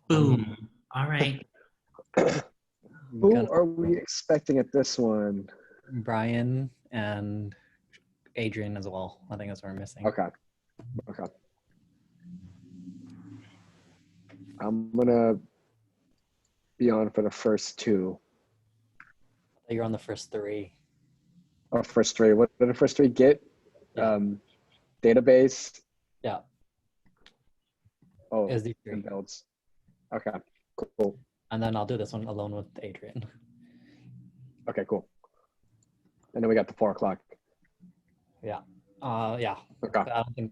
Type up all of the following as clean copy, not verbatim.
Boom. All right. Who are we expecting at this one? Brian and Adrian as well. I think that's what we're missing. Okay. Okay. I'm gonna be on for the first two. You're on the first three. Oh, first three. What are the first three? Git, Yeah. database. Yeah. Oh, Is the three. and builds. Okay, cool. And then I'll do this one alone with Adrian. Okay, cool. And then we got the 4 o'clock. Yeah. Yeah. Okay. I don't think.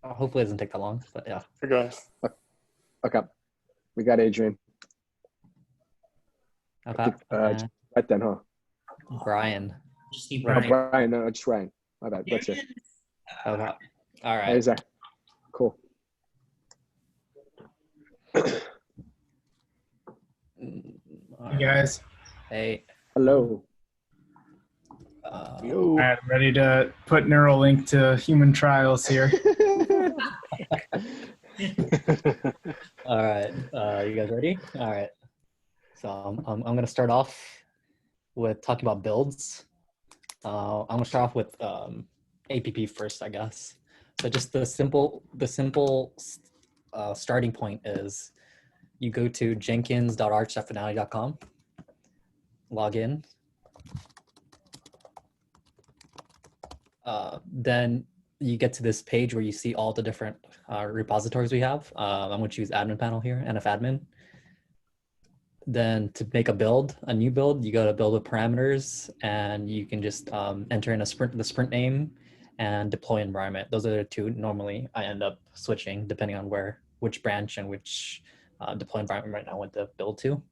Hopefully, it doesn't take that long. But yeah. Okay. Okay. We got Adrian. Okay. Right then, huh? Brian. Just need Right, Brian. Brian. No, just Ryan. My bad. That's it. Okay. All right. Hey, Zach. Cool. Hey guys. Hey. Hello. All right, I'm ready to put Neuralink to human trials here. All right. You guys ready? All right. So I'm going to start off with talking about builds. I'm going to start off with APP first, I guess. So just the simple starting point is you go to jenkins.arch.finale.com, log in. Then you get to this page where you see all the different repositories we have. I'm going to choose admin panel here, nfadmin. Then to make a new build, you go to build with parameters, and you can just enter in the sprint name and deploy environment. Those are the two normally I end up switching depending on which branch and which deploy environment right now I want to build to.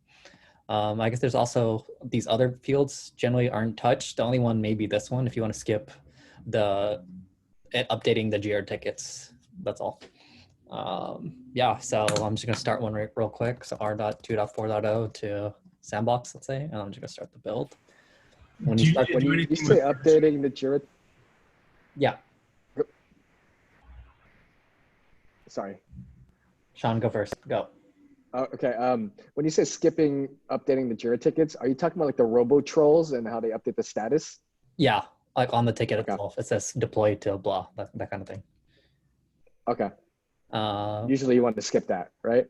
I guess there's also these other fields generally aren't touched. The only one may be this one if you want to skip updating the JIRA tickets. That's all. Yeah, so I'm just gonna start one real quick. So R.2.4.0 to sandbox, let's say, and I'm just gonna start the build. When you say updating the JIRA. Yeah. Sorry. Sean, go first. Go. Okay. When you say skipping updating the JIRA tickets, are you talking about like the robo trolls and how they update the status? Yeah, like on the ticket itself, it says deploy to blah, that kind of thing. Okay. Usually you want to skip that, right?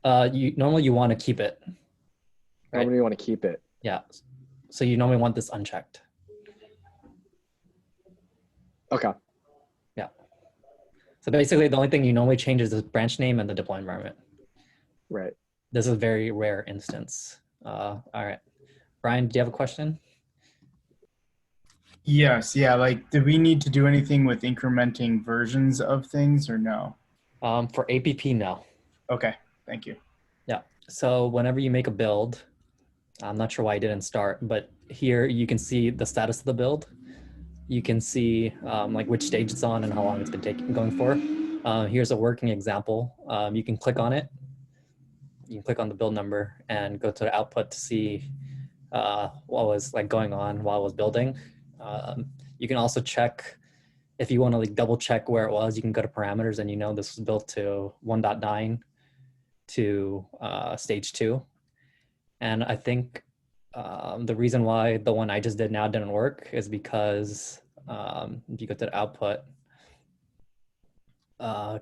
Normally you want to keep it. Right? Normally you want to keep it. Yeah. So you normally want this unchecked. Okay. Yeah. So basically the only thing you normally change is the branch name and the deploy environment. Right. This is a very rare instance. All right. Brian, do you have a question? Yes. Yeah. Like, do we need to do anything with incrementing versions of things or no? For APP, no. Okay. Thank you. Yeah. So whenever you make a build, I'm not sure why I didn't start, but here you can see the status of the build. You can see like which stage it's on and how long it's been going for. Here's a working example. You can click on it. You can click on the build number and go to the output to see what was like going on while I was building. You can also check if you want to like double check where it was. You can go to parameters and this was built to 1.9 to stage 2. And I think the reason why the one I just did now didn't work is because if you go to the output,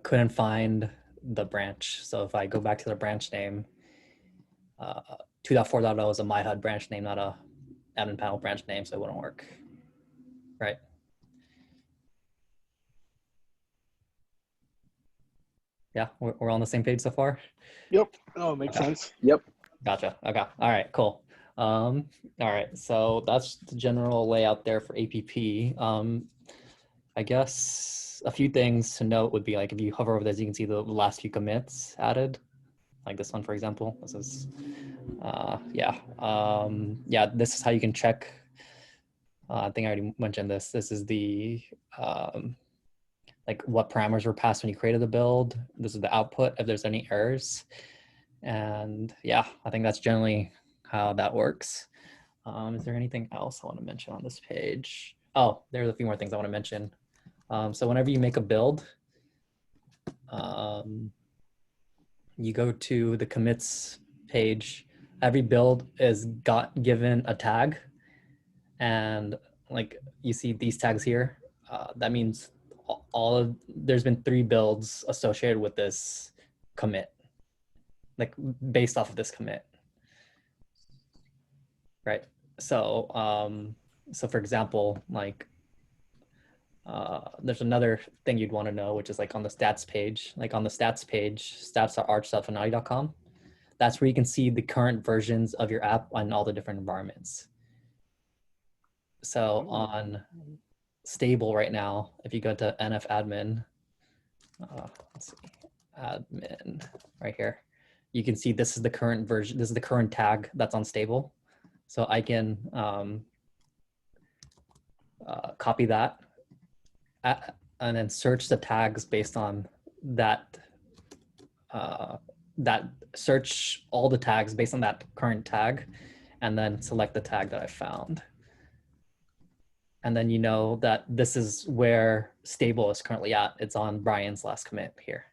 couldn't find the branch. So if I go back to the branch name, 2.4.0 is a MyHUD branch name, not a admin panel branch name, so it wouldn't work. Right. Yeah, we're on the same page so far? Yep. Oh, makes sense. Yep. Gotcha. Okay. All right, cool. All right, so that's the general layout there for APP. I guess a few things to note would be like if you hover over this, you can see the last few commits added, like this one, for example. This is, yeah, this is how you can check. I think I already mentioned this. This is the like what parameters were passed when you created the build. This is the output if there's any errors. And yeah, I think that's generally how that works. Is there anything else I want to mention on this page? Oh, there's a few more things I want to mention. So whenever you make a build, you go to the commits page. Every build is given a tag, and like you see these tags here. That means there's been 3 builds associated with this commit, like based off of this commit, right? So so for example, like there's another thing you'd want to know, which is like on the stats page. Like on the stats page, stats.arch.finale.com. That's where you can see the current versions of your app on all the different environments. So on stable right now, if you go to nfadmin, let's see, admin right here, you can see this is the current version. This is the current tag that's on stable. So I can copy that and then search the tags based on that. That search all the tags based on that current tag, and then select the tag that I found. And then you know that this is where stable is currently at. It's on Brian's last commit here.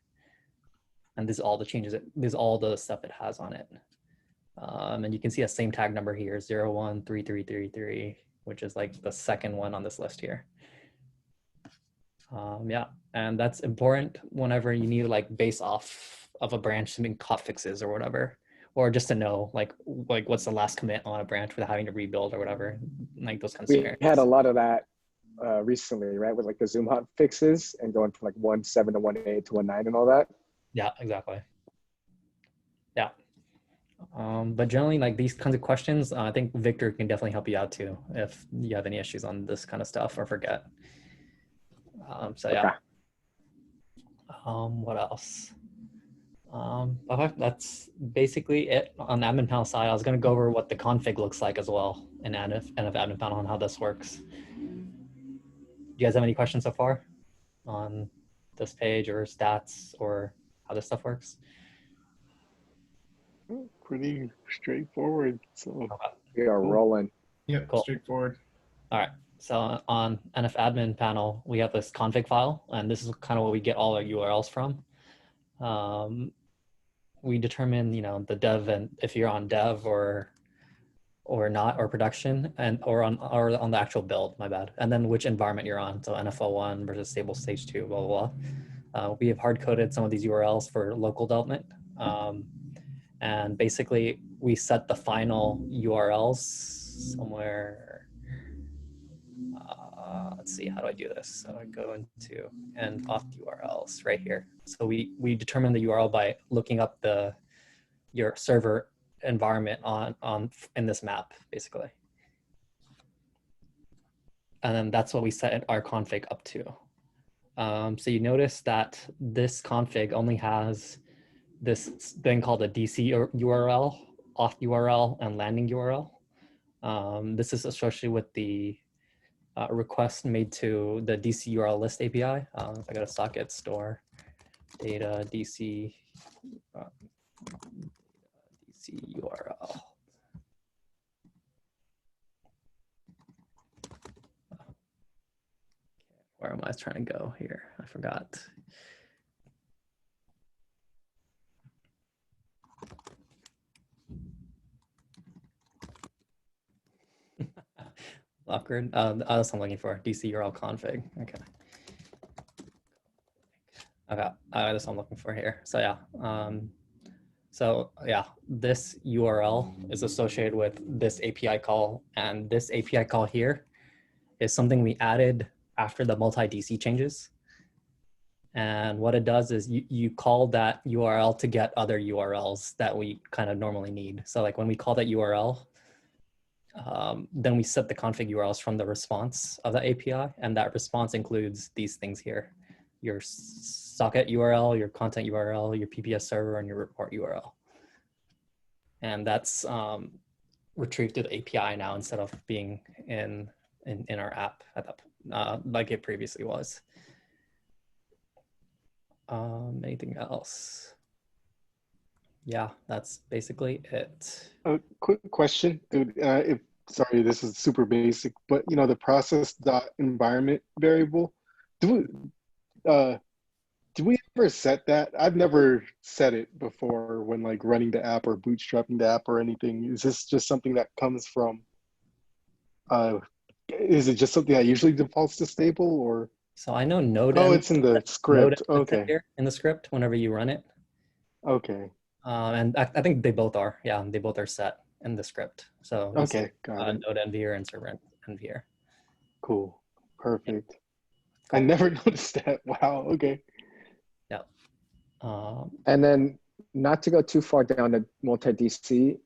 And this is all the changes, this is all the stuff it has on it. And you can see a same tag number here, 013333, which is like the second one on this list here. Yeah, and that's important whenever you need to like base off of a branch to make hot fixes or whatever, or just to know like what's the last commit on a branch without having to rebuild or whatever, like those kinds of We scenarios. had a lot of that recently, right? With like the Zoom hot fixes and going from like 1.7 to 1.8 to 1.9 and all that. Yeah, exactly. Yeah. But generally, like these kinds of questions, I think Victor can definitely help you out too if you have any issues on this kind of stuff or forget. So yeah. Okay. What else? Okay, that's basically it on the admin panel side. I was going to go over what the config looks like as well in NF admin panel and how this works. Do you guys have any questions so far on this page or stats or how this stuff works? Pretty straightforward. So Okay. We are rolling. Yep, Cool. straightforward. All right. So on NF admin panel, we have this config file, and this is kind of where we get all our URLs from. We determine, you know, the dev and if you're on dev or not, or production, and or on the actual build, my bad, and then which environment you're on. So NFL1 versus stable stage 2, blah blah blah. We have hard coded some of these URLs for local development, and basically we set the final URLs somewhere. Let's see, how do I do this? So I go into and auth URLs right here. So we determine the URL by looking up your server environment in this map, basically. And then that's what we set our config up to. So you notice that this config only has this thing called a DC URL, auth URL, and landing URL. This is associated with the request made to the DC URL list API. If I go to socket store data DC DC URL. Where am I trying to go here? I forgot. Awkward. That's what I'm looking for. DC URL config. Okay. Okay. That's what I'm looking for here. So yeah. This URL is associated with this API call, and this API call here is something we added after the multi-DC changes. And what it does is you call that URL to get other URLs that we kind of normally need. So like when we call that URL, then we set the config URLs from the response of the API, and that response includes these things here: your socket URL, your content URL, your PPS server, and your report URL. And that's retrieved to the API now instead of being in our app at that, like it previously was. Anything else? Yeah, that's basically it. a quick question, dude. Sorry, this is super basic, but you know the process dot environment variable. Do do we ever set that? I've never set it before when like running the app or bootstrapping the app or anything. Is this just something that comes from, is it just something that usually defaults to stable or? So I know Node Oh, M, it's in the Node script. M is in Okay. here in the script whenever you run it. Okay. And I think they both are. Yeah, they both are set in the script. So you see, Okay. Got it. Node env here and server env here. Cool. Perfect. I Cool. never noticed that. Wow. Okay. Yeah. And then not to go too far down the multi-DC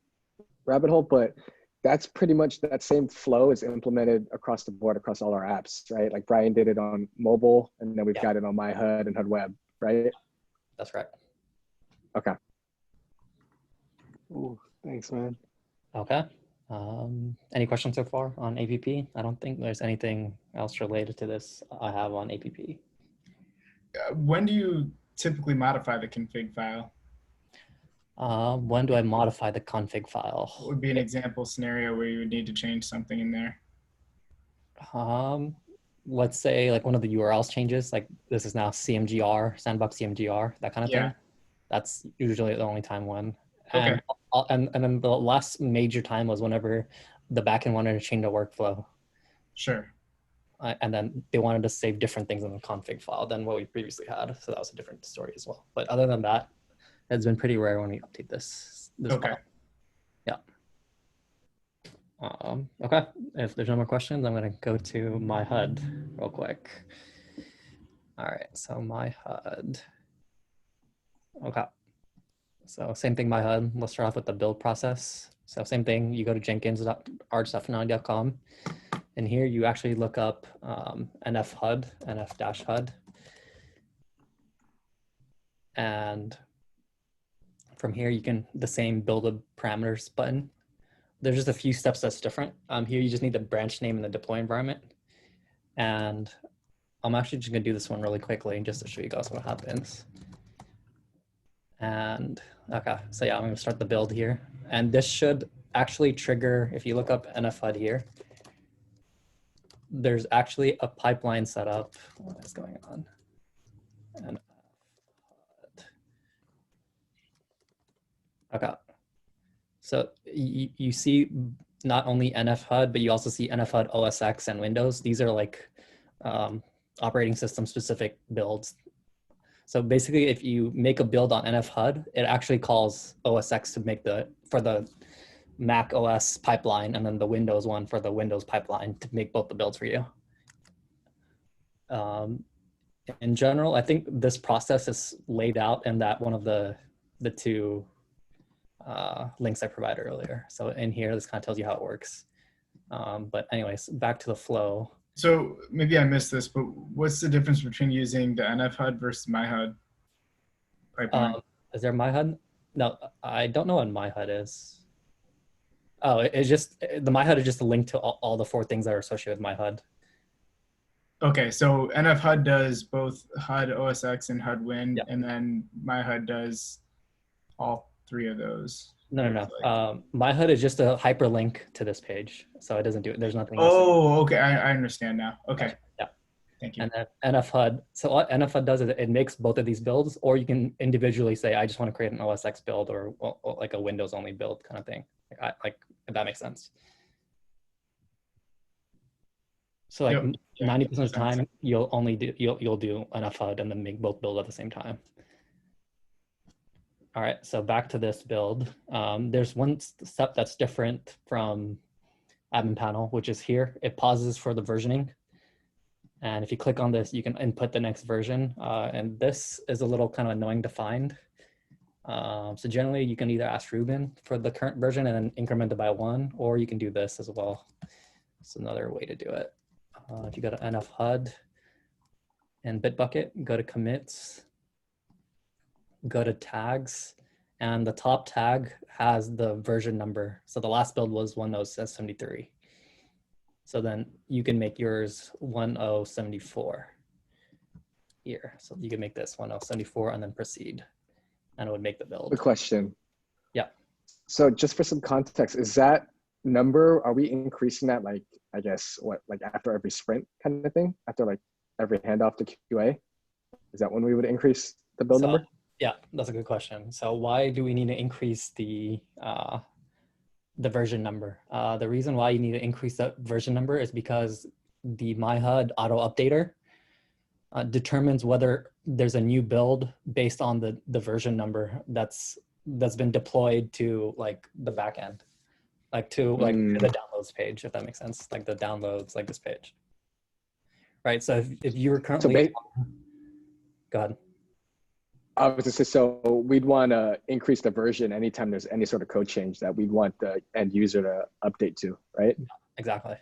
rabbit hole, but that's pretty much that same flow is implemented across the board, across all our apps, right? Like Brian did it on mobile, and then we've Yeah. got it on MyHUD and HUD Web, right? That's right. Okay. Ooh, thanks, man. Okay. Any questions so far on APP? I don't think there's anything else related to this I have on APP. When do you typically modify the config file? When do I modify the config What file? would be an example scenario where you would need to change something in there? Let's say like one of the URLs changes, like this is now CMGR, sandbox CMGR, that kind of Yeah. thing. That's usually the only time when. Okay. And then the last major time was whenever the backend wanted to change the workflow. Sure. And then they wanted to save different things in the config file than what we previously had. So that was a different story as well. But other than that, it's been pretty rare when we update this Okay. file. Yeah. Okay. If there's no more questions, I'm going to go to my HUD real quick. All right. So my HUD. Okay. So same thing, my HUD. Let's start off with the build process. So same thing, you go to jenkins.arch.finale.com. And here you actually look up nf-hud, nf-hud. And from here, you can, the same build a parameters button. There's just a few steps that's different. Here, you just need the branch name and the deploy environment. And I'm actually just gonna do this one really quickly just to show you guys what happens. And okay, so yeah, I'm gonna start the build here. And this should actually trigger, if you look up nf-hud here, there's actually a pipeline set up. What is going on? And okay, so you see not only nf-hud, but you also see nf-hud OS X and Windows. These are like operating system specific builds. So basically, if you make a build on nf-hud, it actually calls OS X to make for the Mac OS pipeline, and then the Windows one for the Windows pipeline to make both the builds for you. In general, I think this process is laid out in that one of the two links I provided earlier. So in here, this kind of tells you how it works. But anyways, back to the flow. So maybe I missed this, but what's the difference between using the nf-hud versus myhud pipeline? Is there myhud? No, I don't know what myhud is. Oh, it's just, the myhud is just a link to all the 4 things that are associated with myhud. Okay, so nf-hud does both HUD OS X and HUD Win, Yeah. and then myhud does all 3 of those. No. MyHUD is just a hyperlink to this page, so it doesn't do it. There's nothing else. Oh, okay, I understand now. Okay. Yeah. Thank you. And then nf-hud. So what nf-hud does is it makes both of these builds, or you can individually say, I just want to create an OS X build or like a Windows only build kind of thing. Like if that makes sense. So like 90% of the time, you'll do nf-hud and then make both builds at the same time. All right, so back to this build. There's one step that's different from admin panel, which is here. It pauses for the versioning. And if you click on this, you can input the next version. And this is a little kind of annoying to find. So generally, you can either ask Ruben for the current version and then increment it by 1, or you can do this as well. It's another way to do it. If you go to nf-hud and Bitbucket, go to commits, go to tags, and the top tag has the version number. So the last build was 1073. So then you can make yours 1074 here. So you can make this 1074 and then proceed, and it would make the build. The question. Yeah. So just for some context, is that number, are we increasing that like, I guess, what, like after every sprint kind of thing? After like every handoff to QA? Is that when we would increase the build number? Yeah, that's a good question. So why do we need to increase the version number? The reason why you need to increase the version number is because the MyHUD auto updater determines whether there's a new build based on the version number that's been deployed to like the backend, like to the downloads page, if that makes sense, like the downloads, like this page, right? So if you were currently, go ahead. I was just saying, so we'd want to increase the version anytime there's any sort of code change that we want the end user to update to, right? Exactly.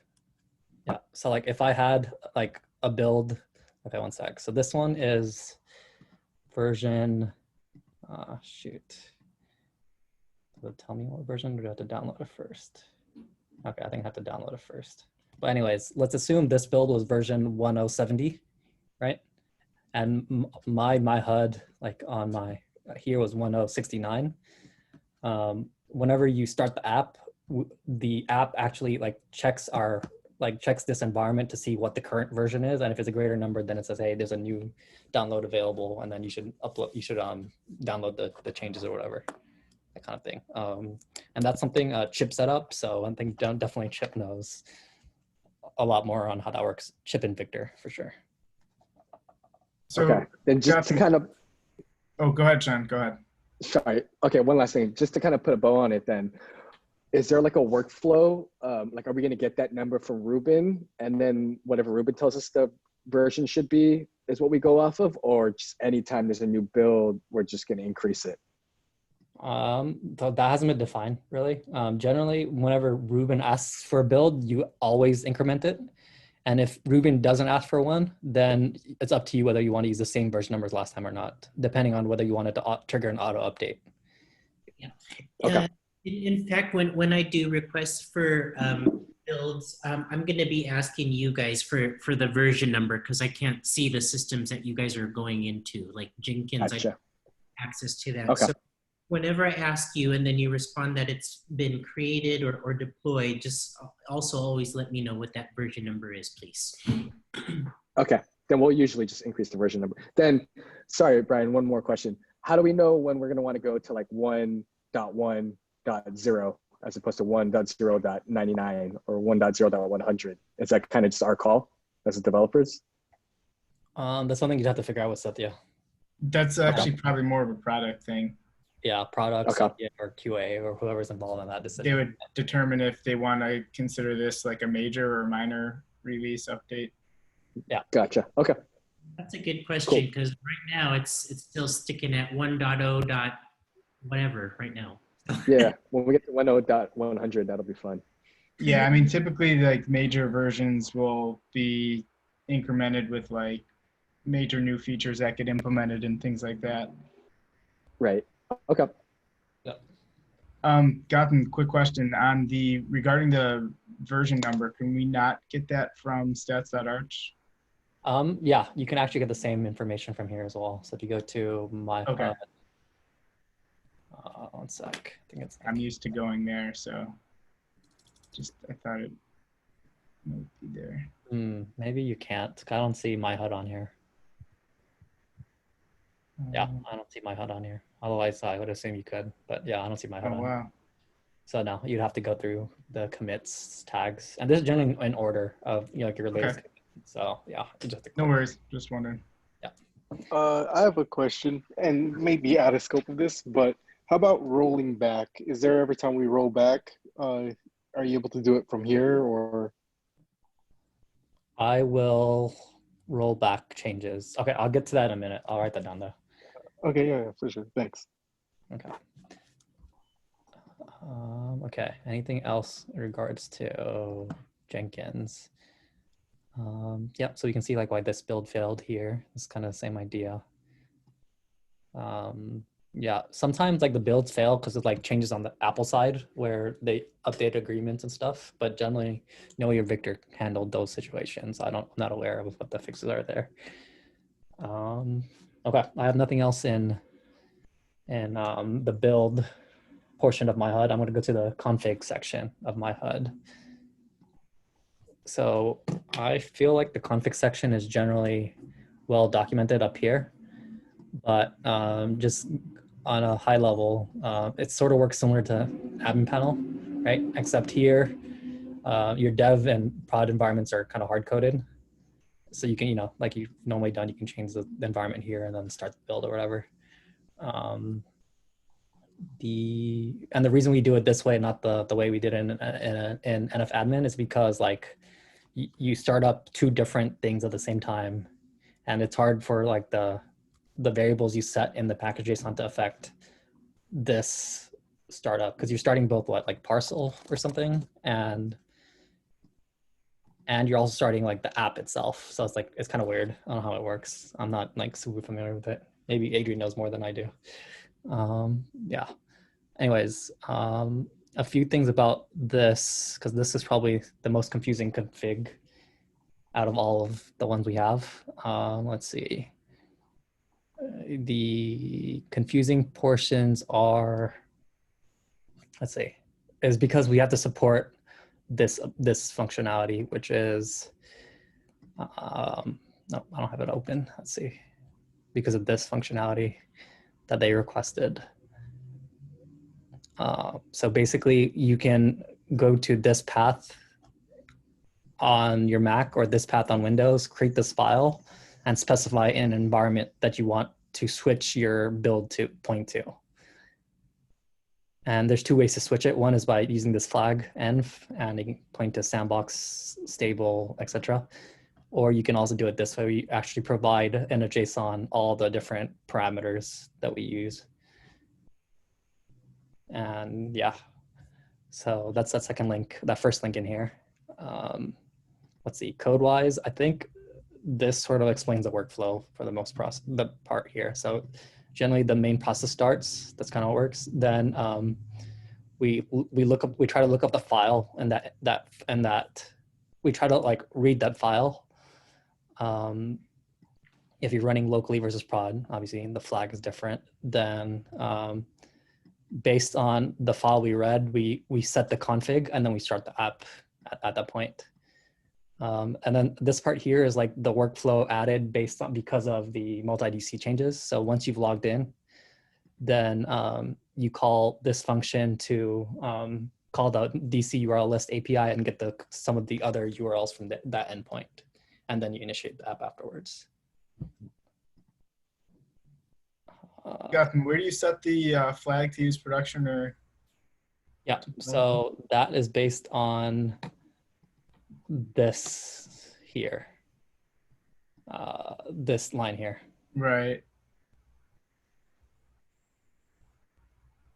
Yeah. So like if I had like a build, okay, one sec. So this one is version, shoot. Will it tell me what version, or do I have to download it first? Okay, I think I have to download it first. But anyways, let's assume this build was version 1070, right? And my HUD, like on my, here was 1069. Whenever you start the app actually like checks this environment to see what the current version is. And if it's a greater number, then it says, hey, there's a new download available. And then you should download the changes or whatever, that kind of thing. And that's something Chip set up. So I think definitely Chip knows a lot more on how that works. Chip and Victor, for sure. So okay, then just to kind of. Oh, go ahead, Sean. Go ahead. Sorry. Okay, one last thing, just to kind of put a bow on it. Then, is there like a workflow? Like, are we going to get that number from Ruben, and then whatever Ruben tells us the version should be is what we go off of, or just anytime there's a new build, we're just going to increase it? So that hasn't been defined really. Generally, whenever Ruben asks for a build, you always increment it. And if Ruben doesn't ask for one, then it's up to you whether you want to use the same version numbers last time or not, depending on whether you wanted to trigger an auto update. Yeah. Okay. In fact, when I do requests for builds, I'm going to be asking you guys for the version number, because I can't see the systems that you guys are going into, like Jenkins. Gotcha. I have access to that. Okay. So whenever I ask you and then you respond that it's been created or deployed, just also always let me know what that version number is, please. Okay, then we'll usually just increase the version number. Then, sorry, Brian, one more question. How do we know when we're going to want to go to like 1.1.0 as opposed to 1.0.99 or 1.0.100? Is that kind of just our call as developers? That's something you'd have to figure out with Satya. That's actually probably more of a product thing. Yeah, products okay. or QA or whoever's involved in that decision. They would determine if they want to consider this like a major or minor release update. Yeah. Gotcha. Okay. That's a good question, because right now it's still sticking at 1.0 dot whatever right now. Yeah, when we get to 1.0.100, that'll be fun. Yeah, I mean, typically like major versions will be incremented with like major new features that get implemented and things like that. Right. Okay. Yeah. Gautam, quick question on regarding the version number. Can we not get that from stats.arch? Yeah, you can actually get the same information from here as well. So if you go to my okay. One sec. I think it's. I'm used to going there, so I thought it might be there. Maybe you can't. I don't see my HUD on here. Yeah, I don't see my HUD on here. Otherwise, I would assume you could, but yeah, I don't see my HUD on. Wow. So no, you'd have to go through the commits tags, and this is generally in order of like your latest. Okay. So yeah, just no worries. Just wondering. Yeah. I have a question, and maybe out of scope of this, but how about rolling back? Is there every time we roll back, are you able to do it from here, or? I will roll back changes. Okay, I'll get to that in a minute. I'll write that down though. Okay, yeah, for sure. Thanks. Okay. Okay, anything else in regards to Jenkins? Yeah, so you can see like why this build failed here. It's kind of the same idea. Yeah, sometimes like the builds fail because of like changes on the Apple side where they update agreements and stuff, but generally Know Your Victor handled those situations. I'm not aware of what the fixes are there. Okay, I have nothing else in the build portion of my HUD. I'm going to go to the config section of my HUD. So I feel like the config section is generally well documented up here. but just on a high level, it sort of works similar to admin panel, right? Except here, your dev and prod environments are kind of hard coded. So you can, like you've normally done, you can change the environment here and then start the build or whatever. The reason we do it this way, not the way we did it in NF admin, is because like you start up two different things at the same time, and it's hard for like the variables you set in the package JSON to affect this startup, because you're starting both like parcel or something, and you're also starting like the app itself. So it's kind of weird. I don't know how it works. I'm not like super familiar with it. Maybe Adrian knows more than I do. Yeah. Anyways, a few things about this, because this is probably the most confusing config out of all of the ones we have. Let's see. The confusing portions are, let's see, is because we have to support this functionality, which is, no, I don't have it open. Let's see, because of this functionality that they requested. So basically, you can go to this path on your Mac or this path on Windows, create this file, and specify an environment that you want to switch your build to point to. And there's two ways to switch it. One is by using this flag env, and you can point to sandbox, stable, etc. Or you can also do it this way. We actually provide in a JSON all the different parameters that we use. And yeah, so that's that second link, that first link in here. Let's see, code-wise, I think this sort of explains the workflow for the most the part here. So generally the main process starts, that's kind of how it works. Then we try to look up the file, and that we try to like read that file. If you're running locally versus prod, obviously the flag is different. Then based on the file we read, we set the config, and then we start the app at that point. And then this part here is like the workflow added because of the multi-DC changes. So once you've logged in, then you call this function to call the DC URL list API and get some of the other URLs from that endpoint. And then you initiate the app afterwards. Gautam, where do you set the flag to use production or? Yeah, so that is based on this here, this line here. Right.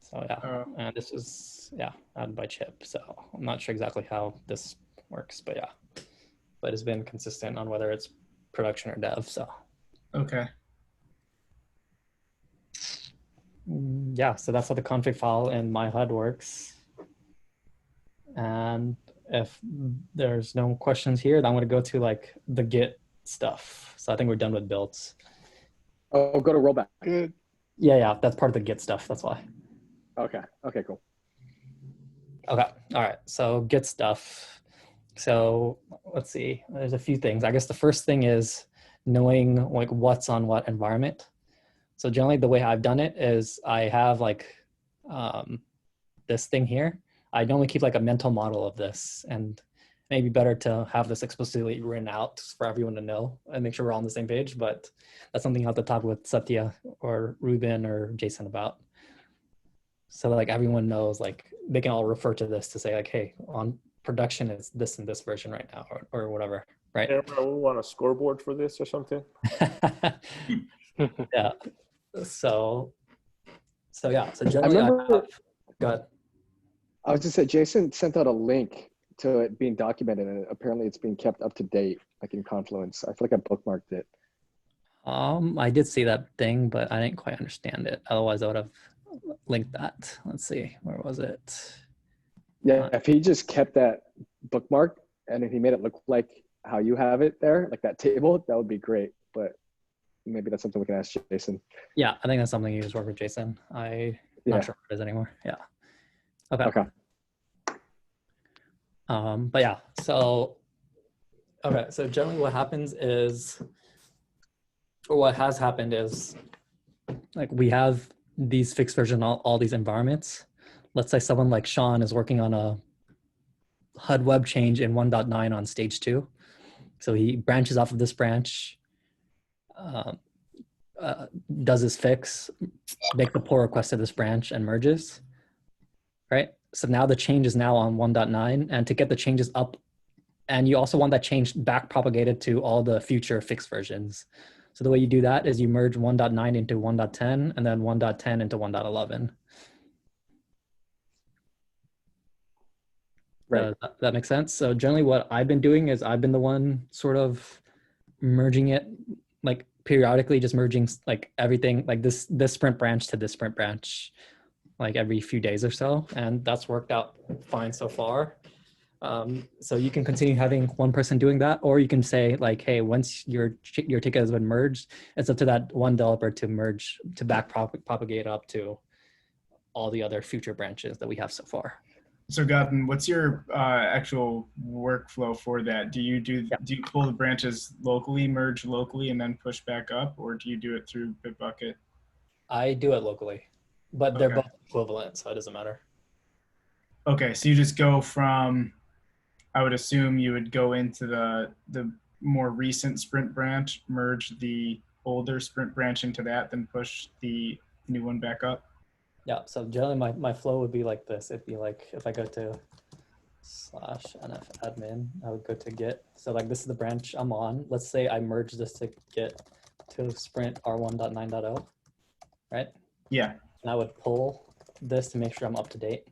So yeah, and this is, added by Chip. So I'm not sure exactly how this works, but yeah, but it's been consistent on whether it's production or dev, so. Okay. Yeah, so that's how the config file in my HUD works. And if there's no questions here, then I'm going to go to like the Git stuff. So I think we're done with builds. Oh, go to rollback. Good. Yeah, that's part of the Git stuff. That's why. Okay, cool. Okay, all right. So Git stuff. So let's see. There's a few things. I guess the first thing is knowing like what's on what environment. So generally the way I've done it is I have like this thing here. I normally keep like a mental model of this, and maybe better to have this explicitly written out for everyone to know and make sure we're all on the same page. But that's something I'll have to talk with Satya or Ruben or Jason about. So like everyone knows, like they can all refer to this to say like, hey, on production it's this and this version right now, or whatever, right? We want a scoreboard for this or something. Yeah. So yeah. So generally, go ahead. I was just saying, Jason sent out a link to it being documented, and apparently it's being kept up to date, like in Confluence. I feel like I bookmarked it. I did see that thing, but I didn't quite understand it. Otherwise, I would have linked that. Let's see, where was it? Yeah, if he just kept that bookmark and if he made it look like how you have it there, like that table, that would be great. But maybe that's something we can ask Jason. Yeah, I think that's something you just work with Jason. I'm not sure what it is anymore. Yeah. Okay. But yeah, so generally what happens is, or what has happened is, like we have these fixed version, all these environments. Let's say someone like Sean is working on a HUD web change in 1.9 on stage 2. So he branches off of this branch, does his fix, make the pull request to this branch and merges, right? So now the change is now on 1.9, and to get the changes up, and you also want that change back propagated to all the future fixed versions. So the way you do that is you merge 1.9 into 1.10 and then 1.10 into 1.11. Right. That makes sense. So generally what I've been doing is I've been the one sort of merging it, like periodically just merging like everything, like this sprint branch to this sprint branch, like every few days or so. And that's worked out fine so far. So you can continue having one person doing that, or you can say like, hey, once your ticket has been merged, it's up to that one developer to merge, to back propagate up to all the other future branches that we have so far. So Gautam, what's your actual workflow for that? Do you pull the branches locally, merge locally, and then push back up, or do you do it through Bitbucket? I do it locally, but they're both equivalent, so it doesn't matter. Okay, so you just go from, I would assume you would go into the more recent sprint branch, merge the older sprint branch into that, then push the new one back up. Yeah, so generally my flow would be like this. It'd be like, if I go to /nf admin, I would go to Git. So like this is the branch I'm on. Let's say I merge this to Git to sprint r1.9.0, right? Yeah. And I would pull this to make sure I'm up to date.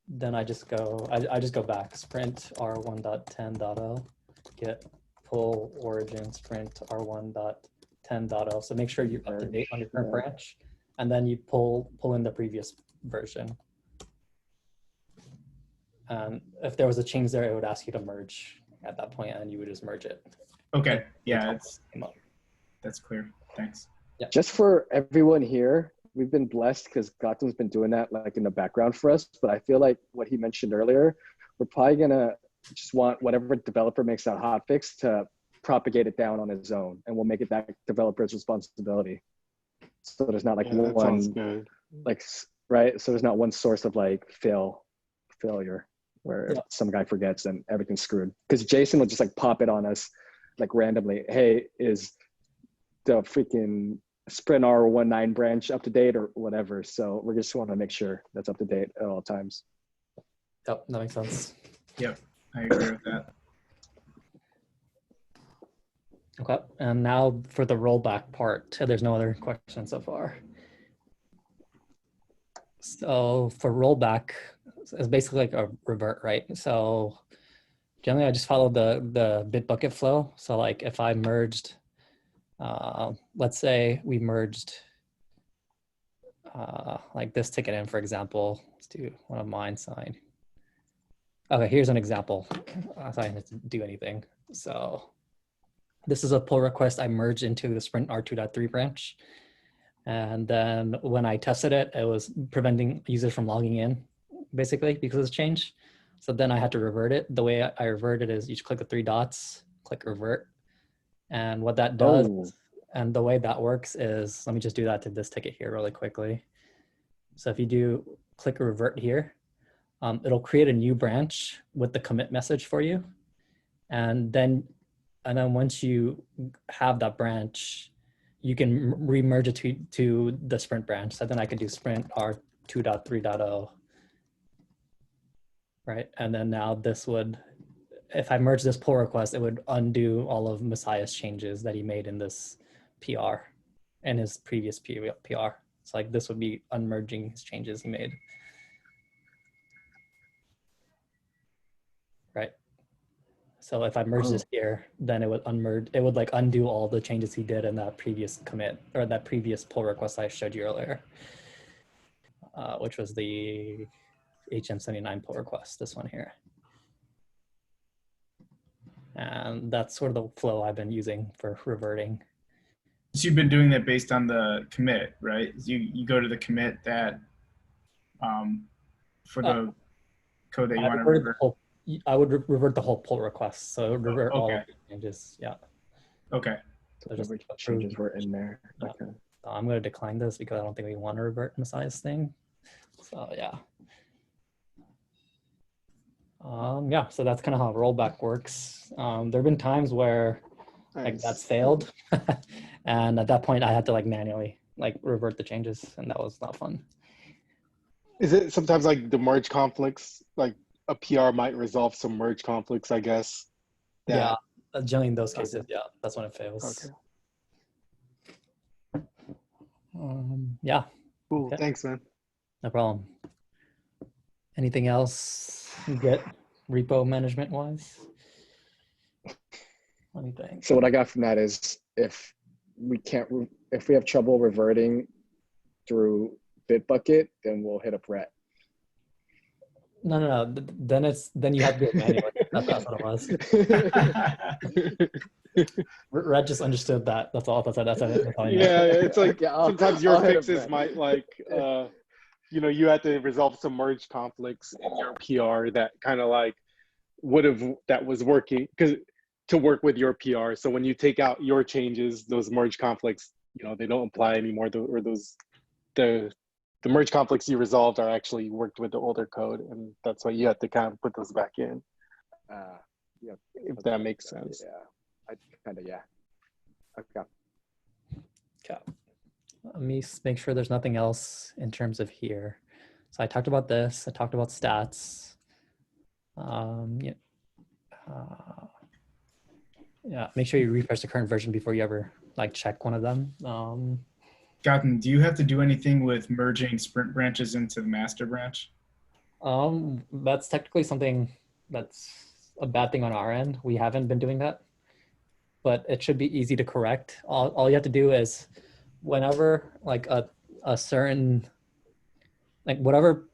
Then I just go, I just go back, sprint r1.10.0, Git pull origin sprint r1.10.0. So make sure you're up to date on your current branch. And then you pull in the previous version. And if there was a change there, it would ask you to merge at that point, and you would just merge it. Okay, yeah, that's clear. Thanks. Yeah. Just for everyone here, we've been blessed because Gautam's been doing that like in the background for us. But I feel like what he mentioned earlier, we're probably gonna just want whatever developer makes that hotfix to propagate it down on his own, and we'll make it that developer's responsibility. So there's not like one, like, right? So there's not one source of like failure where some guy forgets and everything's screwed. Because Jason will just like pop it on us like randomly. Hey, is the freaking sprint R19 branch up to date or whatever? So we just want to make sure that's up to date at all times. Yep, that makes sense. Yep, I agree with that. Okay, and now for the rollback part, there's no other questions so far. So for rollback, it's basically like a revert, right? So generally I just follow the Bitbucket flow. So like if I merged, let's say we merged like this ticket in, for example. Let's do one of mine signed. Okay, here's an example. I didn't do anything. So this is a pull request I merged into the sprint r2.3 branch. And then when I tested it, it was preventing users from logging in, basically, because of this change. So then I had to revert it. The way I revert it is you just click the 3 dots, click revert. And what that does, and the way that works is, let me just do that to this ticket here really quickly. So if you do click revert here, it'll create a new branch with the commit message for you. And then once you have that branch, you can remerge it to the sprint branch. So then I could do sprint r2.3.0, right? And then now this would, if I merge this pull request, it would undo all of Messiah's changes that he made in this PR and his previous PR. So like this would be unmerging his changes he made. Right. So if I merge this here, then it would unmerge, it would like undo all the changes he did in that previous commit or that previous pull request I showed you earlier, which was the HM79 pull request, this one here. And that's sort of the flow I've been using for reverting. So you've been doing that based on the commit, right? You go to the commit that for the code that you want to revert. I would revert the whole pull request. So revert all of the changes. Yeah. Okay. So just changes were in there. Okay. So I'm going to decline this because I don't think we want to revert Messiah's thing. So yeah. Yeah, so that's kind of how rollback works. There have been times where like that's failed. And at that point I had to like manually like revert the changes, and that was not fun. Is it sometimes like the merge conflicts, like a PR might resolve some merge conflicts, I guess? Yeah, generally in those cases, Okay. yeah, that's when it fails. Okay. Yeah. Cool. Okay. Thanks, man. No problem. Anything else Git repo management wise? Let me think. So what I got from that is if we have trouble reverting through Bitbucket, then we'll hit up Ret. No. Then you have to do it manually. That's what it was. Red just understood that. That's all. That's it. Yeah, it's like sometimes your I'll hit up fixes Ret. might like, you had to resolve some merge conflicts in your PR that kind of like that was working to work with your PR. So when you take out your changes, those merge conflicts, they don't apply anymore. The merge conflicts you resolved are actually worked with the older code, and that's why you have to kind of put those back in. Yeah, if that makes sense. Yeah. Okay. Let me make sure there's nothing else in terms of here. So I talked about this. I talked about stats. Yeah, make sure you refresh the current version before you ever like check one of them. Gautam, do you have to do anything with merging sprint branches into the master branch? That's technically something that's a bad thing on our end. We haven't been doing that, but it should be easy to correct. All you have to do is whenever like a certain, like whatever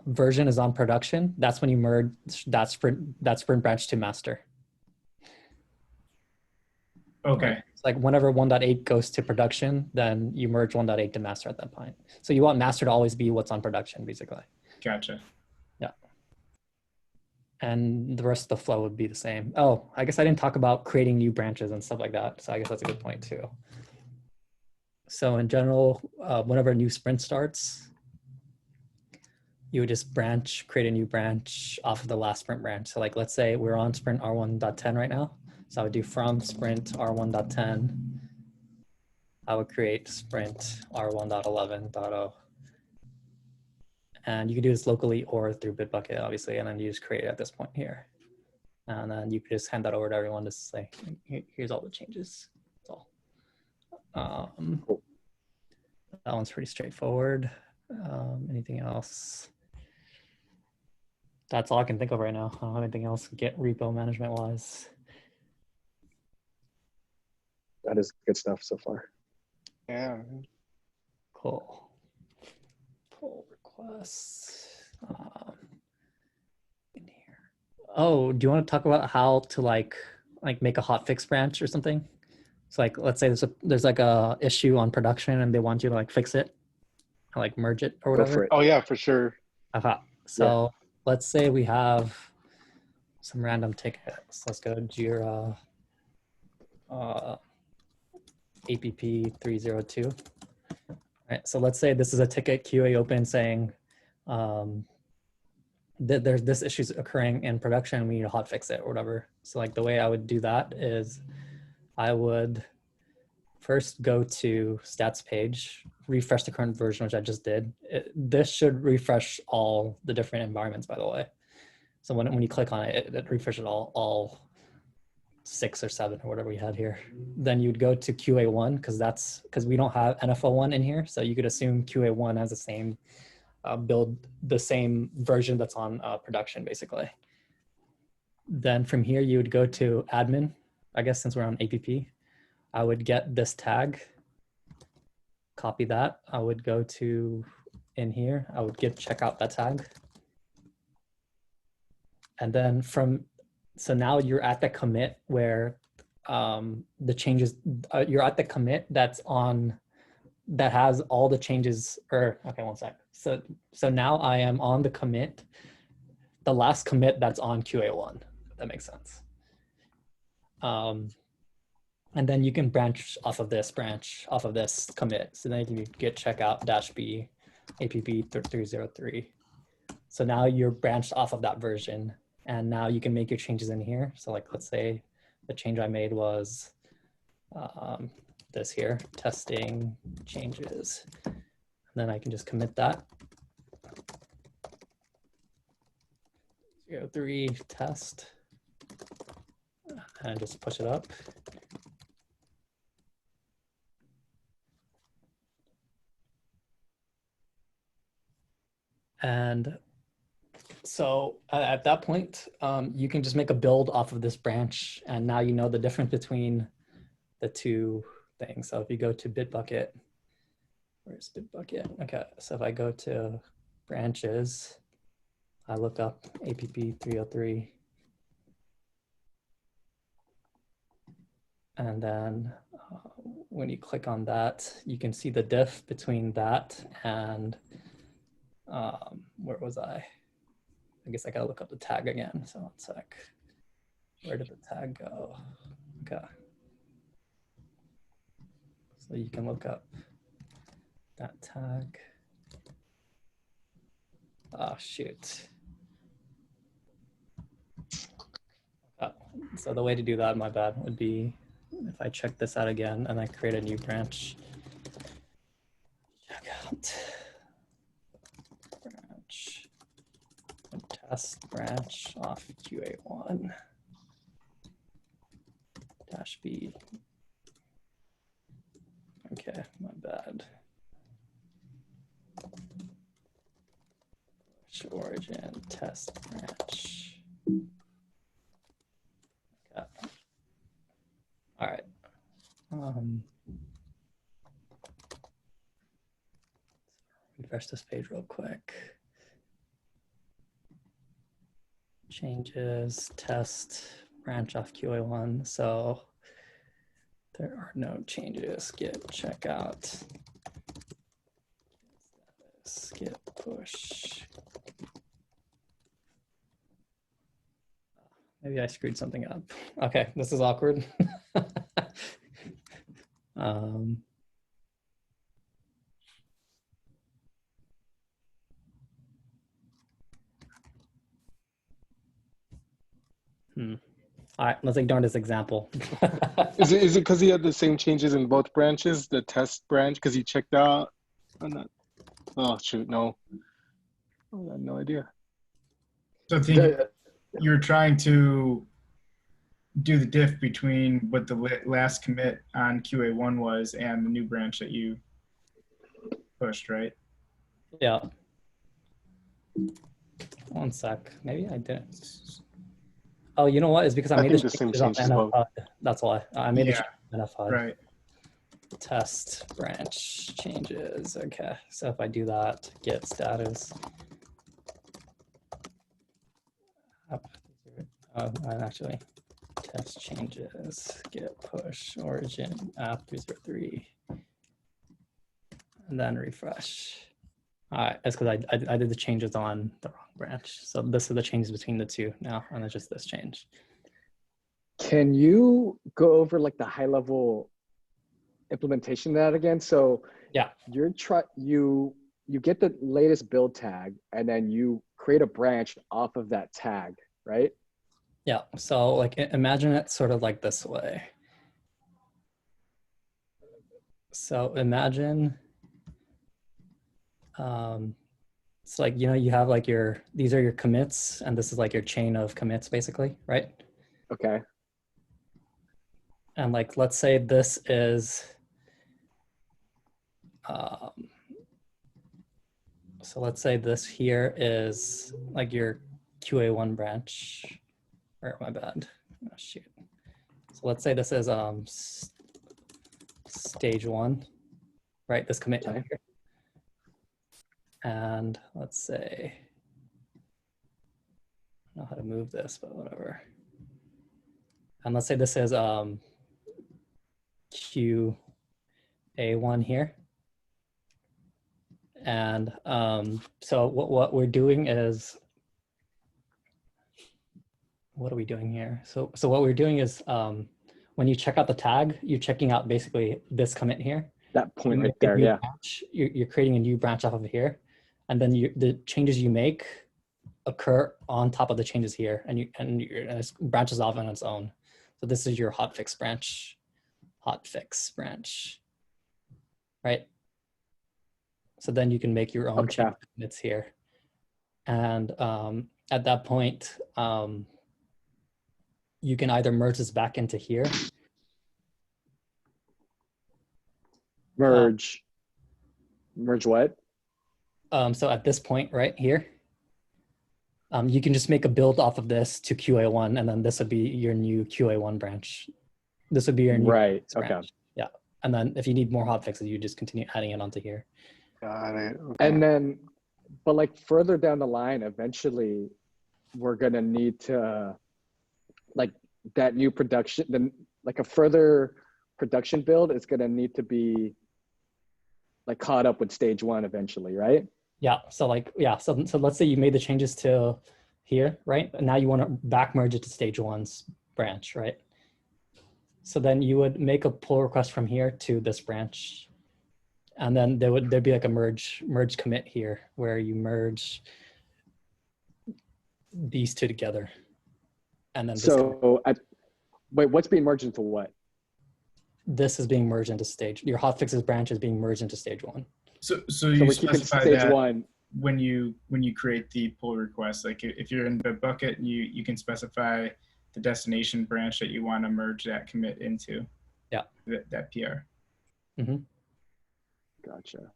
version is on production, that's when you merge that sprint branch to master. Okay. It's like whenever 1.8 goes to production, then you merge 1.8 to master at that point. So you want master to always be what's on production, basically. Gotcha. Yeah. And the rest of the flow would be the same. Oh, I guess I didn't talk about creating new branches and stuff like that. So I guess that's a good point too. So in general, whenever a new sprint starts, you would just create a new branch off of the last sprint branch. So like, let's say we're on sprint R1.10 right now. So I would do from sprint R1.10, I would create sprint R1.11.0. And you can do this locally or through Bitbucket, obviously, and then you just create it at this point here. And then you could just hand that over to everyone to say, here's all the changes. That's all. That one's pretty straightforward. Anything else? That's all I can think of right now. I don't have anything else Git repo management wise. That is good stuff so far. Yeah. Cool. Pull requests in here. Oh, do you want to talk about how to like make a hotfix branch or something? So like, let's say there's like a issue on production and they want you to like fix it, or like merge it or whatever. Go for it. Oh yeah, for sure. So let's say we have some random tickets. Let's go Jira APP 302. All right, so let's say this is a ticket QA open saying that there's this issue's occurring in production, we need to hotfix it or whatever. So like the way I would do that is I would first go to stats page, refresh the current version, which I just did. This should refresh all the different environments, by the way. So when you click on it, it refreshes all 6 or 7 or whatever we had here. Then you'd go to QA1 because we don't have NFO1 in here. So you could assume QA1 has the same build, the same version that's on production, basically. Then from here, you would go to admin. I guess since we're on APP, I would get this tag, copy that. I would go to in here, I would check out that tag. And then so now you're at the commit where the changes, you're at the commit that has all the changes, okay, one sec. So now I am on the commit, the last commit that's on QA1, if that makes sense. And then you can branch off of this commit. So then you can git checkout -b app 303. So now you're branched off of that version, and now you can make your changes in here. So like, let's say the change I made was this here, testing changes. And then I can just commit that. 03 test, and just push it up. And so at that point, you can just make a build off of this branch. And now you know the difference between the two things. So if you go to Bitbucket, where's Bitbucket? Okay, so if I go to branches, I look up app 303. And then when you click on that, you can see the diff between that and where was I? I guess I gotta look up the tag again. So one sec. Where did the tag go? Okay. So you can look up that tag. Oh, shoot. So the way to do that, my bad, would be if I check this out again and I create a new branch. Check out branch, test branch off QA1 -b. Okay, my bad. Origin test branch. Okay. All right. Refresh this page real quick. Changes, test, branch off QA1. So there are no changes. Git checkout. Git push. Maybe I screwed something up. Okay, this is awkward. All right, let's ignore this example. Is it because he had the same changes in both branches, the test branch, because he checked out on that? Oh, shoot, no. I had no idea. So I think you're trying to do the diff between what the last commit on QA1 was and the new branch that you pushed, right? Yeah. One sec. Maybe I didn't. Oh, you know what? It's because I made the changes on NFHUD. That's why. I made the changes on NFHUD. Right. Test branch changes. Okay. So if I do that, git status. Actually, test changes, git push, origin, app 303. And then refresh. All right, that's because I did the changes on the wrong branch. So this is the changes between the two now, and it's just this change. Can you go over like the high level implementation of that again? So yeah, you get the latest build tag, and then you create a branch off of that tag, right? Yeah. So like imagine it sort of like this way. So imagine. It's like, you know, you have like these are your commits, and this is like your chain of commits basically, right? Okay. And like, let's say this is, so let's say this here is like your QA1 branch, or my bad, oh, shoot. So let's say this is stage 1, right? This commit here. And let's say, I don't know how to move this, but whatever. And let's say this is QA1 here. And so what we're doing is, what are we doing here? So what we're doing is, when when you check out the tag, you're checking out basically this commit here. That point You right make a there, new yeah. branch. You're creating a new branch off of here, and then the changes you make occur on top of the changes here, and it branches off on its own. So this is your hotfix branch, right? So then you can make your own change commits here, and at that point, you can either merge this back into here. Merge what? So at this point right here, you can just make a build off of this to QA1, and then this would be your new QA1 branch. This would be your new right. branch. Okay. Yeah, and then if you need more hotfixes, you just continue adding it onto here. Got it. Okay. And then, but like further down the line, eventually, we're gonna need to, like that new production, then like a further production build is gonna need to be like caught up with stage 1 eventually, right? Yeah. So like, yeah. So let's say you made the changes to here, right? And now you want to back merge it to stage 1's branch, right? So then you would make a pull request from here to this branch, and then there'd be like a merge commit here where you merge these two together, and then wait, what's being merged into what? This is being merged into stage. Your hotfixes branch is being merged into stage 1. So we're you keeping specify stage that 1. when you create the pull request. Like if you're in the bucket, you can specify the destination branch that you want to merge that commit into. Yeah. That PR. Mm-hmm. Gotcha.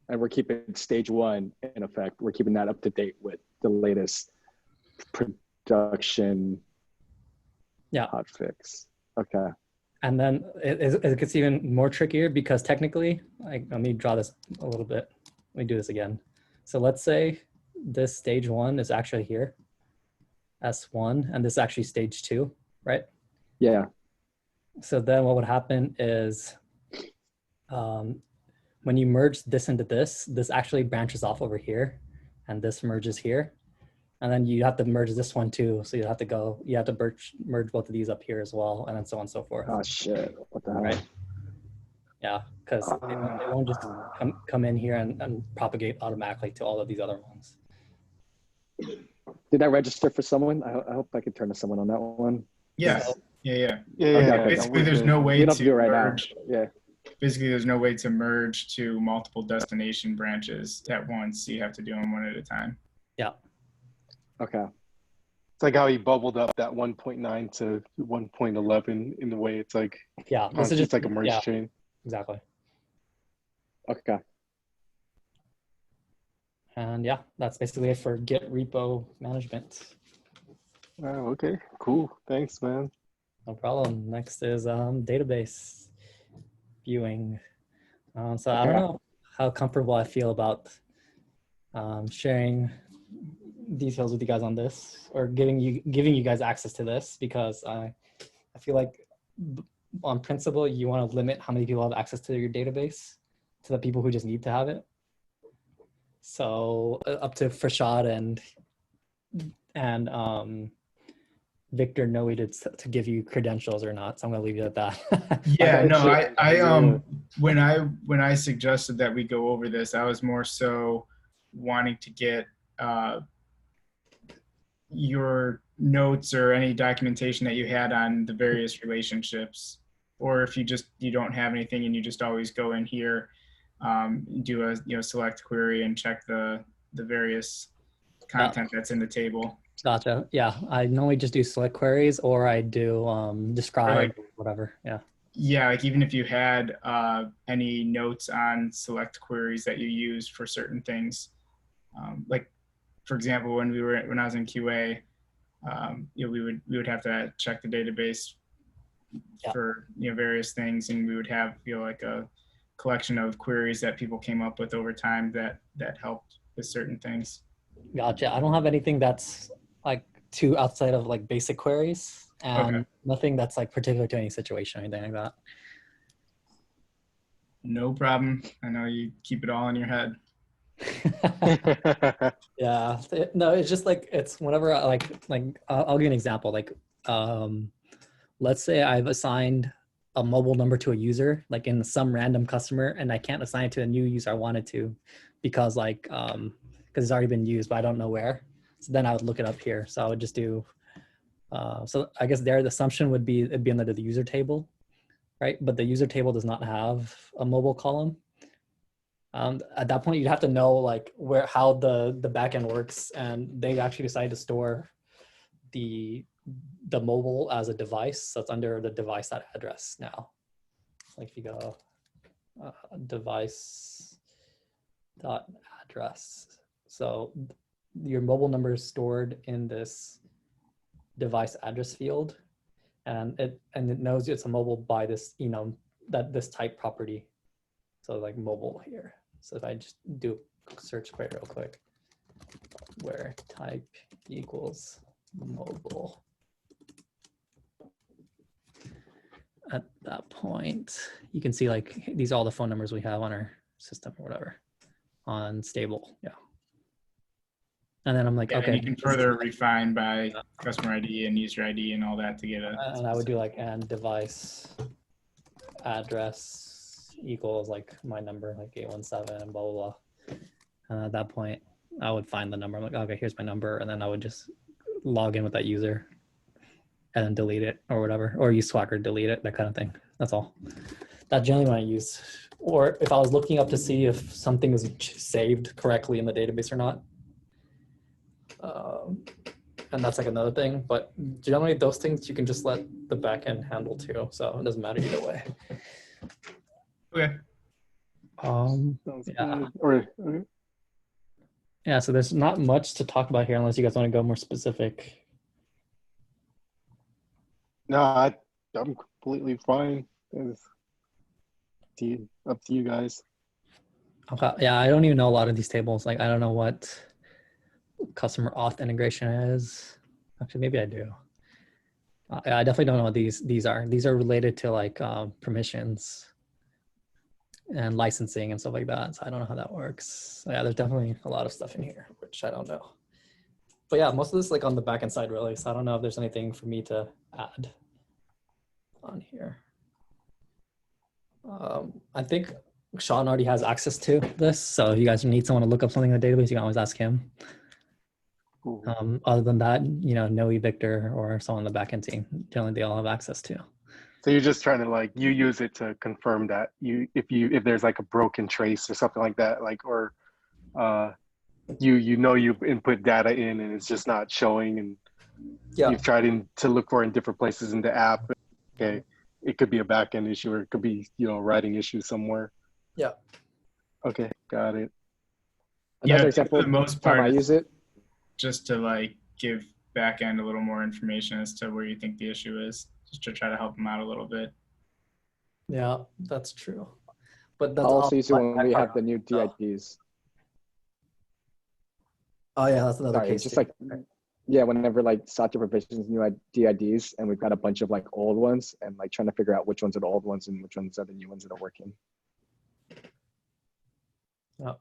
And we're keeping stage 1 in effect. We're keeping that up to date with the latest production hotfix. Okay. And then it gets even more trickier because technically, let me draw this a little bit. Let me do this again. So let's say this stage 1 is actually here, S1, and this is actually stage 2, right? Yeah. So then what would happen is when you merge this into this actually branches off over here, and this merges here. And then you have to merge this one too. So you have to merge both of these up here as well, and then so on and so forth. Oh shit, what the hell? Right. Yeah, because it won't just come in here and propagate automatically to all of these other ones. Did I register for someone? I hope I could turn to someone on that one. Yes. Yeah. Okay. Basically, there's no way to do it right merge. now. Yeah. Basically, there's no way to merge to multiple destination branches at once. So you have to do them one at a time. Yeah. Okay. It's like how he bubbled up that 1.9 to 1.11 in the way it's like, yeah, this is just like a merge chain. Exactly. Okay. And yeah, that's basically it for Git Repo Management. Oh, okay, cool. Thanks, man. No problem. Next is database viewing. So I don't know how comfortable I feel about sharing details with you guys on this, or giving you guys access to this, because I feel like on principle you want to limit how many people have access to your database to the people who just need to have it. So up to Farshad and Victor know we did to give you credentials or not, so I'm gonna leave you at that. Yeah, no, when I suggested that we go over this, I was more so wanting to get your notes or any documentation that you had on the various relationships, or if you don't have anything and you just always go in here, do a select query and check the various content that's in the table. Gotcha. Yeah, I normally just do select queries, or I do describe, whatever. Yeah. Yeah, like even if you had any notes on select queries that you used for certain things, like for example, when I was in QA, we would have to check the database for various things, and we would have like a collection of queries that people came up with over time that helped with certain things. Gotcha. I don't have anything that's like too outside of like basic queries, and nothing that's like particular to any situation or anything like that. No problem. I know you keep it all in your head. Yeah. No, it's just like, it's whenever I'll give you an example. Like let's say I've assigned a mobile number to a user, like in some random customer, and I can't assign it to a new user I wanted to because like, because it's already been used, but I don't know where. So then I would look it up here. So I would just do, so I guess there the assumption would be it'd be under the user table, right? But the user table does not have a mobile column. At that point, you'd have to know like how the backend works, and they actually decide to store the mobile as a device. So it's under the device.address now. Like if you go device.address, so your mobile number is stored in this device address field, and it knows it's a mobile by this, this type property. So like mobile here. So if I just do a search query real quick, where type equals mobile. At that point, you can see like these are all the phone numbers we have on our system or whatever on stable. Yeah. And then I'm like, okay. You can further refine by customer ID and user ID and all that to get a. And I would do like and device address equals like my number, like 817 and blah, blah, blah. And at that point, I would find the number. I'm like, okay, here's my number. And then I would just log in with that user and then delete it or whatever, or use Swagger, delete it, that kind of thing. That's all. That's generally what I use. Or if I was looking up to see if something is saved correctly in the database or not. And that's like another thing, but generally those things you can just let the backend handle too. So it doesn't matter either way. Okay. Yeah. Okay. Yeah, so there's not much to talk about here unless you guys want to go more specific. No, I'm completely fine. It's up to you guys. Okay. Yeah, I don't even know a lot of these tables. Like I don't know what customer auth integration is. Actually, maybe I do. I definitely don't know what these are. These are related to like permissions and licensing and stuff like that. So I don't know how that works. So yeah, there's definitely a lot of stuff in here, which I don't know. But yeah, most of this is like on the backend side really. So I don't know if there's anything for me to add on here. I think Sean already has access to this. So if you guys need someone to look up something in the database, you can always ask him. Other than that, Noe, Victor, or someone on the backend team, generally they all have access to. So you're just trying to like, you use it to confirm that if there's like a broken trace or something like that, like, or you've input data in and it's just not showing, and you've tried to look for it in different places in the app. Okay, it could be a backend issue, or it could be a writing issue somewhere. Yeah. Okay, got it. Another example, for the most part, I use it just to like give backend a little more information as to where you think the issue is, just to try to help them out a little bit. Yeah, that's true. But that's also use it when we have the new DIDs. Oh yeah, that's another case. Just like, yeah, whenever like software provisions new DIDs, and we've got a bunch of like old ones, and like trying to figure out which ones are the old ones and which ones are the new ones that are working.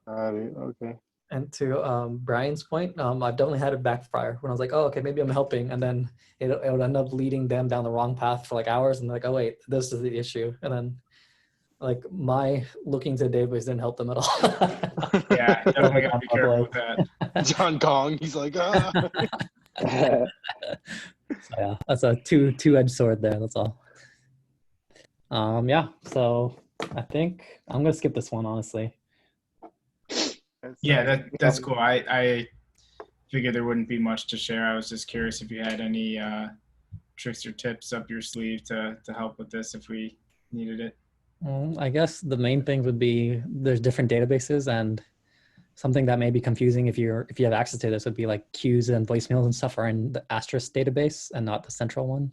Okay. And to Brian's point, I've definitely had it backfire when I was like, oh, okay, maybe I'm helping. And then it would end up leading them down the wrong path for like hours. And they're like, oh, wait, this is the issue. And then like my looking to the database didn't help them at all. Yeah, definitely got to be careful with that. John Kong, he's like, ah. So yeah, that's a two-edged sword there. That's all. Yeah, so I think I'm going to skip this one, honestly. Yeah, that's cool. I figured there wouldn't be much to share. I was just curious if you had any tricks or tips up your sleeve to help with this if we needed it. I guess the main things would be there's different databases, and something that may be confusing if you have access to this would be like queues and voicemails and stuff are in the asterisk database and not the central one.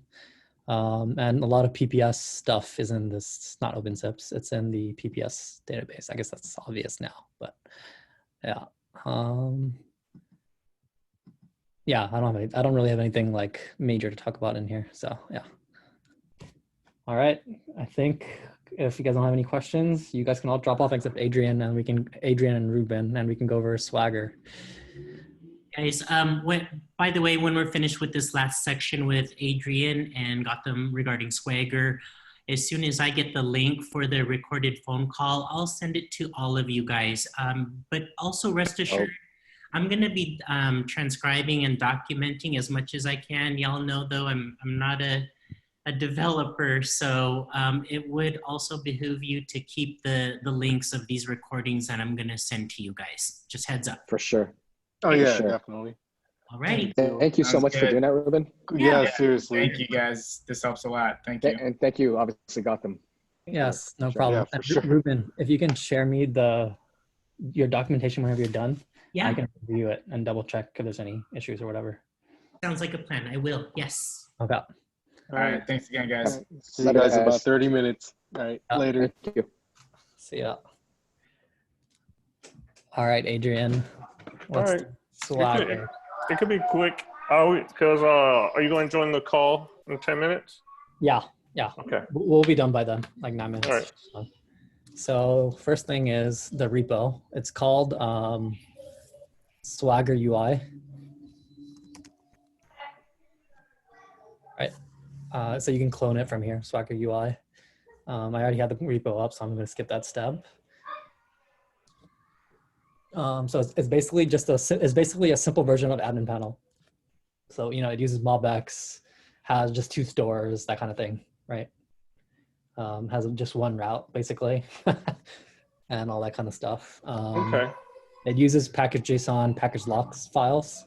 And a lot of PPS stuff is in this, not OpenZips, it's in the PPS database. I guess that's obvious now, but yeah. Yeah, I don't really have anything like major to talk about in here. So yeah. All right. I think if you guys don't have any questions, you guys can all drop off except Adrian and Ruben, and we can go over Swagger. Guys, by the way, when we're finished with this last section with Adrian and Gautam regarding Swagger, as soon as I get the link for the recorded phone call, I'll send it to all of you guys. But also rest assured, I'm gonna be transcribing and documenting as much as I can. Y'all know though, I'm not a developer, so it would also behoove you to keep the links of these recordings that I'm gonna send to you guys. Just heads up. For sure. Oh For yeah, sure. definitely. Alrighty. Thank you so Sounds much for good. doing that, Ruben. Yeah, Yeah. seriously. Thank you guys. This helps a lot. Thank you. And thank you, obviously, Gautam. Yes, no Sure. problem. Yeah, for And sure. Ruben, if you can share me your documentation whenever you're done, Yeah, I can review it and double check if there's any issues or whatever. sounds like a plan. I will. Yes. Okay. All right. Thanks again, All guys. right. See you Later, guys in about guys. 30 minutes. All right, later. Thank you. See ya. All right, Adrian. Let's right. Swagger. It could be quick. Because are you going to join the call in 10 minutes? Yeah. Okay. We'll be done by then, like 9 minutes. All right. So first thing is the repo. It's called Swagger UI. Right. So you can clone it from here, Swagger UI. I already had the repo up, so I'm going to skip that step. So it's basically a simple version of admin panel. So it uses MobX, has just 2 stores, that kind of thing, right? Has just 1 route basically, and all that kind of stuff. Okay. It uses package.json, package locks files,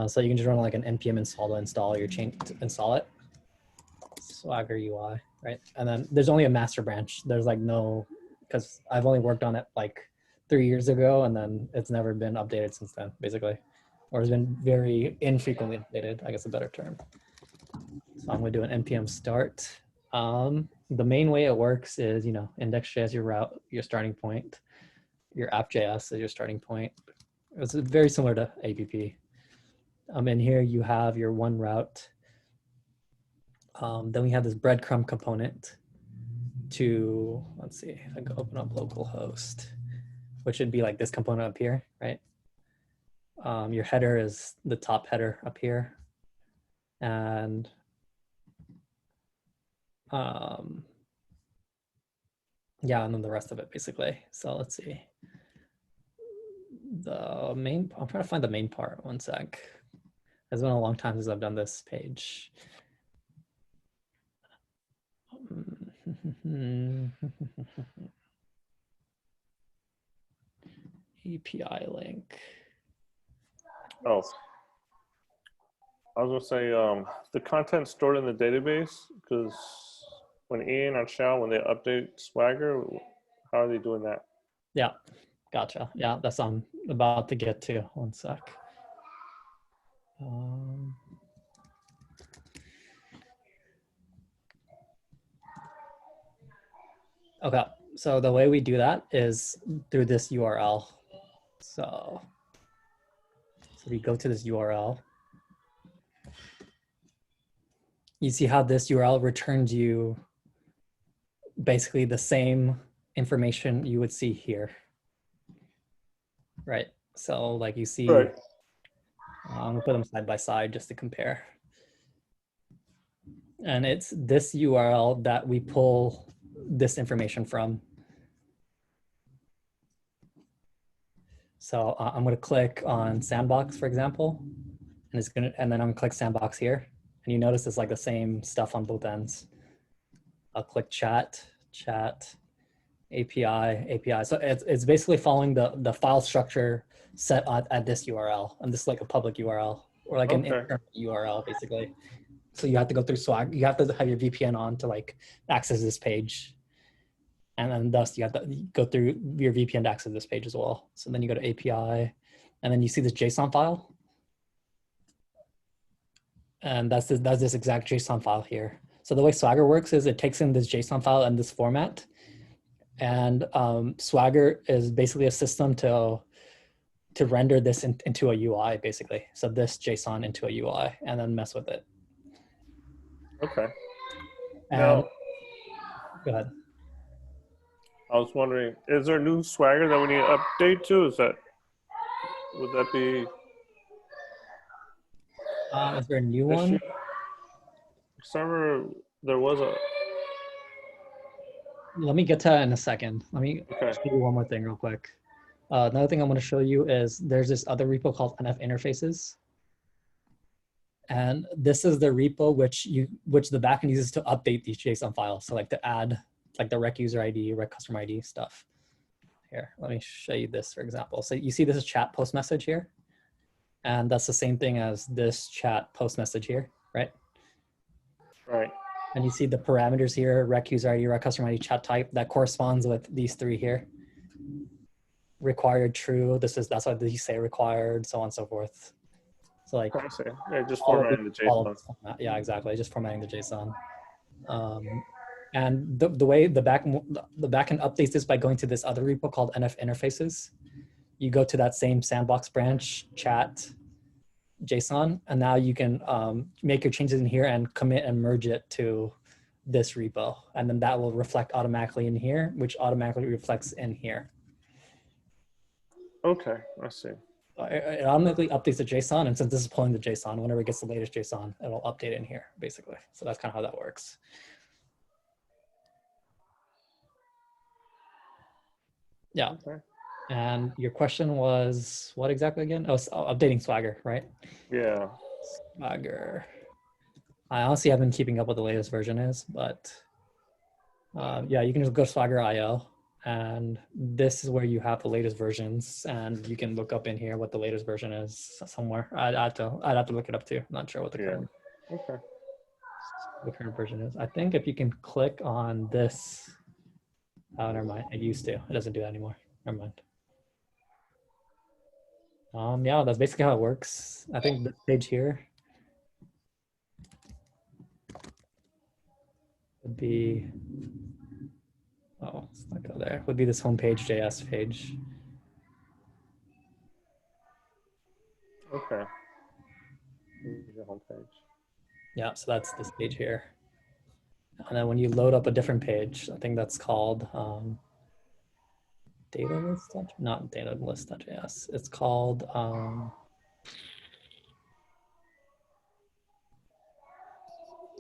so you can just run like an npm install to install your chain to install it. Swagger UI, right? And then there's only a master branch. There's like no, because I've only worked on it like 3 years ago, and then it's never been updated since then, basically, or it's been very infrequently updated, I guess a better term. So I'm going to do an npm start. The main way it works is, index.js is your route, your starting point, your app.js is your starting point. It's very similar to app. In here you have your 1 route. Then we have this breadcrumb component to, let's see, if I go open up localhost, which would be like this component up here, right? Your header is the top header up here. And yeah, and then the rest of it basically. So let's see. I'm trying to find the main part, 1 sec. It's been a long time since I've done this page. API link. Oh, I was gonna say the content stored in the database, because when Ian or Shao, when they update Swagger, how are they doing that? Yeah, gotcha. Yeah, that's what I'm about to get to. 1 sec. Okay, so the way we do that is through this URL. So we go to this URL. You see how this URL returns you basically the same information you would see here. Right, so like you see, Right. I'm gonna put them side by side just to compare. And it's this URL that we pull this information from. So I'm going to click on Sandbox, for example, and then I'm going to click Sandbox here. And you notice it's like the same stuff on both ends. I'll click chat, API. So it's basically following the file structure set at this URL. And this is like a public URL or like an internal URL, basically. So you have to go through Swagger. You have to have your VPN on to like access this page. And then thus you have to go through your VPN to access this page as well. So then you go to API, and then you see this JSON file. And that's this exact JSON file here. So the way Swagger works is it takes in this JSON file in this format. And Swagger is basically a system to render this into a UI, basically. So this JSON into a UI and then mess with it. Okay. And Now, go ahead. I was wondering, is there new Swagger that we need to update to? Would that be Is there a new Issue. one? Server, there was a. Let me get to that in a second. Let me Okay. show you one more thing real quick. Another thing I'm going to show you is there's this other repo called NF interfaces. And this is the repo which the backend uses to update these JSON files. So like to add like the rec user ID, rec customer ID stuff. Here, let me show you this, for example. So you see this is chat post message here. And that's the same thing as this chat post message here, right? Right. And you see the parameters here, rec user ID, rec customer ID, chat type, that corresponds with these three here. Required true, that's why these say required, so on and so forth. So like, I see. Yeah, just formatting the JSON. Yeah, exactly, just formatting the JSON. And the way the backend updates this by going to this other repo called NF interfaces. You go to that same sandbox branch, chat, JSON, and now you can make your changes in here and commit and merge it to this repo. And then that will reflect automatically in here, which automatically reflects in here. Okay, I see. It automatically updates the JSON, and since this is pulling the JSON, whenever it gets the latest JSON, it'll update it in here, basically. So that's kind of how that works. Yeah. Okay. And your question was what exactly again? Oh, updating Swagger, right? Yeah. Swagger. I honestly haven't been keeping up what the latest version is, but yeah, you can just go to Swagger.io, and this is where you have the latest versions, and you can look up in here what the latest version is somewhere. I'd have to look it up too. I'm not sure what the current version is. I think if you can click on this, oh, never mind. It used to. It doesn't do that anymore. Never mind. Yeah, that's basically how it works. I think this page here would be, oh, let's not go there. Would be this homepage JS page. Okay. The homepage. Yeah, so that's this page here. And then when you load up a different page, I think that's called data list, not data list.js. It's called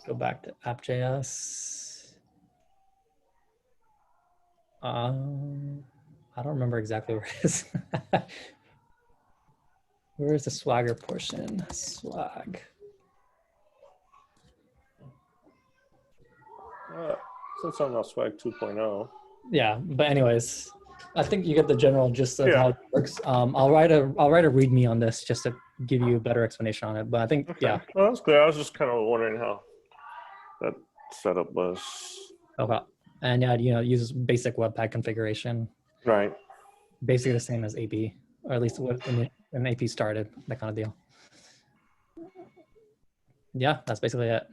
go back to app.js. I don't remember exactly where it is. Where is the Swagger portion? Swag. Since I'm not Swag 2.0. Yeah, but anyways, I think you get the general gist of how it works. I'll write a README on this just to give you a better explanation on it. But I think yeah. Well, that's clear. I was just kind of wondering how that setup was. Okay. And yeah, you know, uses basic Webpack configuration. Right. Basically the same as AP, or at least when AP started, that kind of deal. Yeah, that's basically it.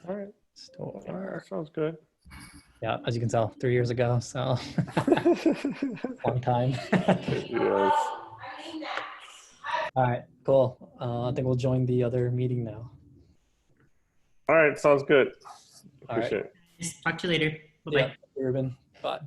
All right. Store. Sounds good. Yeah, as you can tell, 3 years ago, so long time. Yes. All right, cool. I think we'll join the other meeting now. All right, sounds good. All right. Appreciate it. Talk to you later. Bye-bye. Yeah, Ruben. Bye.